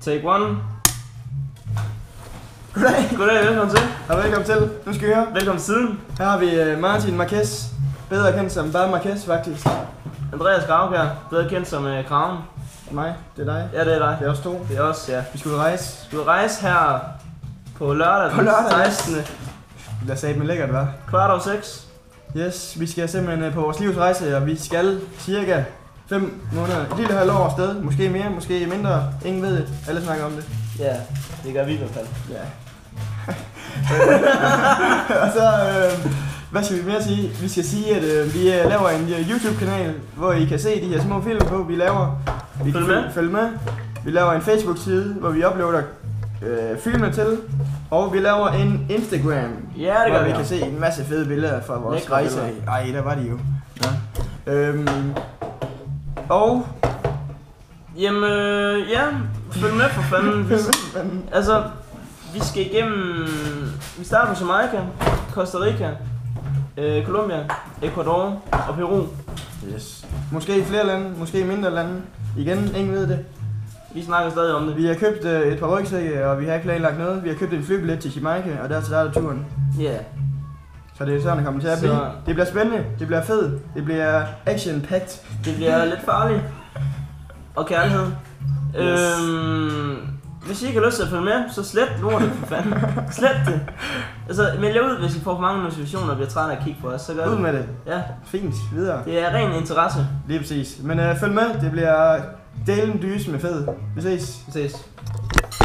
Take one. Goddag. Goddag, velkommen til. Og velkommen til. Nu skal vi høre. Velkommen til siden. Her har vi Martin Marquez. Bedre kendt som bare Marquez, faktisk. Andreas Gravkær, bedre kendt som Kraven. Mig, det er dig. Ja, det er dig. Det er også to. Det er også, ja. Vi skal ud og rejse. Vi skal rejse her på lørdag, den 16. Det bliver satme lækkert, hva'? 5:15. Yes, vi skal simpelthen på vores livsrejse, og vi skal cirka 5 måneder, et lille halvt år afsted. Måske mere, måske mindre. Ingen ved det. Alle snakker om det. Ja, det gør vi i hvert fald. Ja. Og så, hvad skal vi mere sige? Vi skal sige, at vi laver en YouTube-kanal, hvor I kan se de her små film på, vi laver. Vi kan følge med. Vi laver en Facebook-side, hvor vi uploader filmene til. Og vi laver en Instagram, Ja, det gør hvor vi. vi kan se en masse fede billeder fra vores Lækre rejse. billeder. Ej, der var de jo. Ja. Og... Jamen, ja, følg med for fanden. Altså, vi skal igennem... Vi starter på Jamaica, Costa Rica, Colombia, Ecuador og Peru. Yes. Måske flere lande, måske mindre lande. Igen, ingen ved det. Vi snakker stadig om det. Vi har købt et par rygsække, og vi har ikke planlagt noget. Vi har købt en flybillet til Jamaica, og der starter turen. Ja. Yeah. Så det er sådan, det kommer til at blive. Det bliver spændende, det bliver fedt, det bliver action-packed. Det bliver lidt farligt. Og kærlighed. Yes. Hvis I ikke har lyst til at følge med, så slet lortet for fanden. Slet det. Altså, meld jer ud, hvis I får for mange notifikationer og bliver træt af at kigge på os, så gør det. Ud med det. Ja. Fint, videre. Det er ren interesse. Lige præcis. Men følg med, det bliver delen dyse med fed. Vi ses. Vi ses.